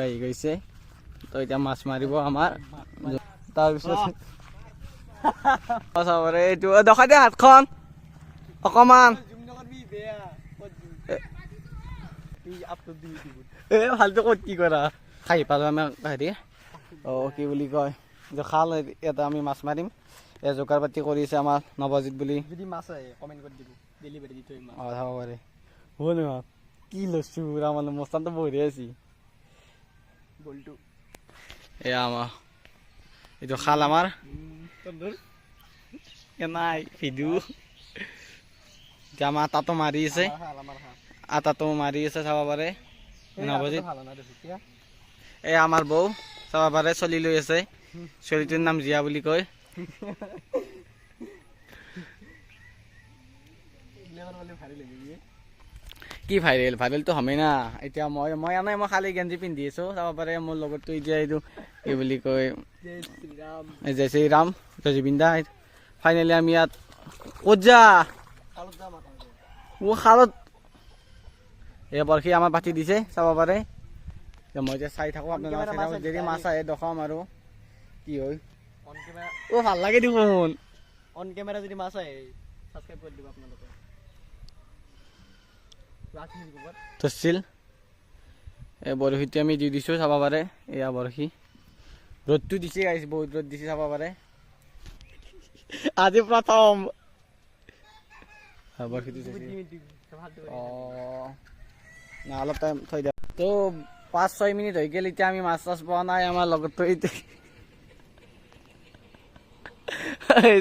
আহি গৈছে তো এতিয়া মাছ মাৰিব আমাৰ তাৰপিছত চাবৰে এইটো দেখাই দে হাতখন অকমান ভালটো ক'ত কি কৰা খাই পালো আমি হেৰি কি বুলি কয় যে খাল ইয়াতে আমি মাছ মাৰিম জোগাৰ পাতি কৰিছে আমাৰ নৱজিত বুলি যদি মাছ আহে কমেণ্ট কৰি দিব ডেলিভাৰী দি থৈ মাছ চাব পাৰে হ'ল কি লৈছো পুৰা মানে মস্তানটো বহি আছি বলটো এয়া আমাৰ এইটো খাল আমাৰ নাই ভিডিঅ এতিয়া আমাৰ তাতো মাৰি আছে আটাটো মাৰি আছে চাব পাৰে নৱজিত এই আমাৰ বৌ চাব পাৰে চলি লৈ আছে ছোৱালীটোৰ নাম জিয়া বুলি কয় কি ভাইৰেল ভাইৰেলটো হমেই না এতিয়া মই আনাই মই খালী গেঞ্জি পিন্ধি আছো চাব পাৰে মোৰ লগততো এতিয়া এইটো কি বুলি কয় জয় শ্ৰীৰাম জয় জুবিন দা ফাইনেলি আমি ইয়াত ক'ত যা খালত এই বৰশী আমাৰ পাতি দিছে চাব পাৰে মই এতিয়া চাই থাকোঁ আপোনালোকে যদি মাছ আহে দেখাম আৰু কি হয় ভাল লাগে দেখোন অন কেমেৰা যদি মাছ আহে সাবস্ক্ৰাইব কৰি দিব আপোনালোকে তছিল এই বৰশীটো আমি দি দিছোঁ চাব পাৰে এয়া বৰশী ৰ'দটো দিছে গাইছ বহুত ৰ'দ দিছে চাব পাৰে আজি প্ৰথম বৰশীটো না অলপ টাইম থৈ দিয়া তো 5-6 মিনিট হৈ গ'ল এতিয়া আমি মাছ চাছ পোৱা নাই আমাৰ লগতো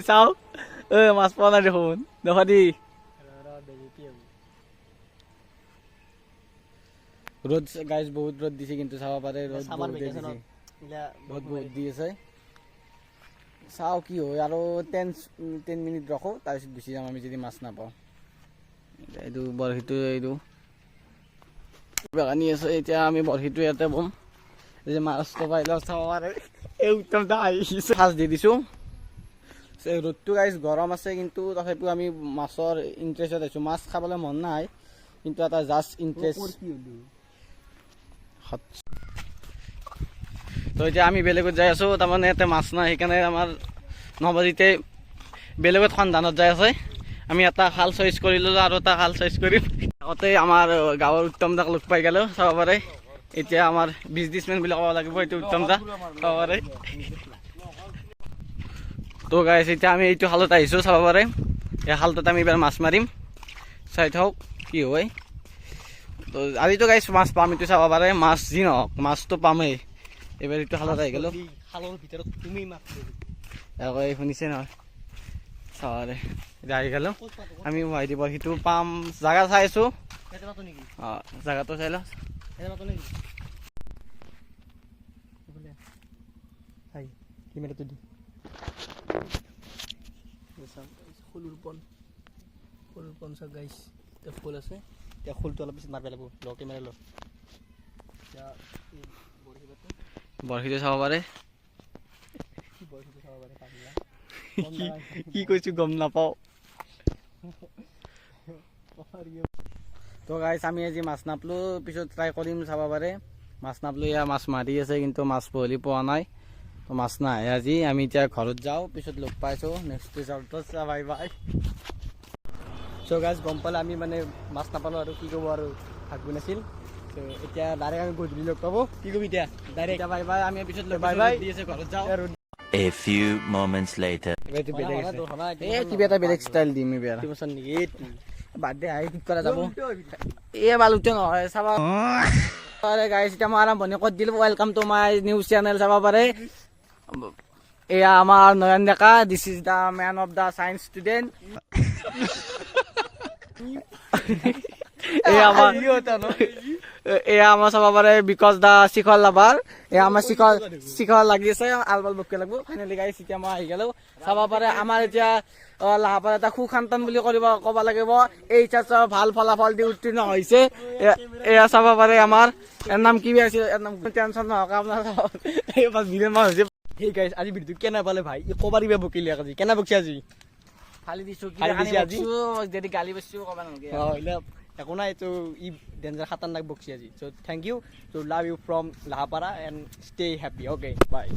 চাওক মাছ পোৱা নাই দেখোন দেখা দি ৰোদ গাইজ বহুত ৰোদ দিছে কিন্তু চাব পাৰে ৰোদ বহুত দি আছে চাও কি হয় আৰু 10 মিনিট ৰখো তাৰপিছত গুচি যাম আমি যদি মাছ নাপাওঁ এইটো বৰশীটো এইটো বাগানি আছে এতিয়া আমি বৰশীটো ইয়াতে বম যে মাছটো পাইলে চাব পাৰে এই উত্তম দা আহিছে সাজ দি দিছোঁ ৰ'দটো গাইজ গৰম আছে কিন্তু তথাপিও আমি মাছৰ ইণ্টাৰেষ্টত আছোঁ মাছ খাবলৈ মন নাই কিন্তু এটা জাষ্ট ইণ্টাৰেষ্ট তো এতিয়া আমি বেলেগত যাই আছোঁ তাৰমানে ইয়াতে মাছ নাই সেইকাৰণে আমাৰ নৱজিতে বেলেগত সন্ধানত যাই আছে আমি এটা খাল চইচ কৰিলোঁ আৰু এটা খাল চইচ কৰিম আগতে আমাৰ গাঁৱৰ উত্তম দাক লগ পাই গ'লোঁ চাব পাৰে এতিয়া আমাৰ বিজনেছমেন বুলি ক'ব লাগিব এইটো উত্তম দা চাব পাৰে তো গাইছ এতিয়া আমি এইটো খালত আহিছোঁ চাব পাৰে এই খালটোত আমি এইবাৰ মাছ মাৰিম চাই থাকক কি হয় তো আজিতো গাইছ মাছ পাম এইটো চাব পাৰে মাছ যি নহওক মাছটো পামেই এইবাৰ এইটো খালত আহি গ'লোঁ খালৰ ভিতৰত তুমি মাছ শুনিছে নহয় চাব পাৰে এতিয়া আহি গ'লোঁ আমি মোহাই দিব সেইটো পাম জাগা চাই আছোঁ অঁ জাগাটো চাই লওঁ কেমেৰাটো দি ফুল পঞ্চাছ গাইছ এতিয়া ফুল আছে এতিয়া ফুলটো অলপ পিছত মাৰিব লাগিব ল কেমেৰা ল বৰশীটো চাব পাৰে কি কৈছোঁ গম নাপাওঁ তো গাইছ আমি আজি মাছ নাপলোঁ পিছত ট্ৰাই কৰিম চাব পাৰে মাছ নাপলোঁ এয়া মাছ মাৰি আছে কিন্তু মাছ পহলি পোৱা নাই তো মাছ নাই আজি আমি এতিয়া ঘৰত যাওঁ পিছত লগ পাইছোঁ নেক্সট ৰিজল্টত বাই বাই চ' গাইজ গম পালে আমি মানে মাছ নাপালোঁ আৰু কি ক'ব আৰু ভাবিব নাছিল চ' এতিয়া ডাইৰেক্ট আমি গধূলি লগ পাব কি ক'বি এতিয়া ডাইৰেক্ট বাই বাই আমি পিছত লগ বাই বাই দি আছে ঘৰত যাওঁ A few moments later. কিবা এটা বেলেগ ষ্টাইল দিম বেয়া বাদ দে আহি ঠিক কৰা যাব এই বালুতে নহয় চাব গাইছ এতিয়া মই আৰম্ভণি কৰি দিলোঁ welcome to my news channel চাব পাৰে এয়া আমাৰ Nayan Deka this is the man of the science student এয়া আমাৰ চাব পাৰে বিকজ দ্য শিখৰ লাভাৰ এয়া আমাৰ শিখৰ লাগি আছে আলবাল বকে লাগব ফাইনেলি গাইছ এতিয়া মই আহি গ'লোঁ চাব পাৰে আমাৰ এতিয়া লাহাপাৰ এটা সুসন্তান বুলি ক'ব লাগিব এই চাৰ ভাল ফলাফল দি উত্তীৰ্ণ হৈছে এয়া চাব পাৰে আমাৰ ইয়াৰ নাম কি আছিল ইয়াৰ নাম টেনশ্যন নহওক আপোনাৰ হৈছে সেই গাইছ আজি ভিডিঅ'টো কেনে পালে ভাই ক'ব পাৰিবা বকিলে আজি কেনে বকিছে আজি ফালি দিছোঁ ফালি দিছে আজি যদি গালি পাইছোঁ ক'ব নালাগে একো নাই তো ই ডেঞ্জাৰ খাতাৰনাক বক্সি আজি so' thank you so' love you from Lahapara and stay happy okay by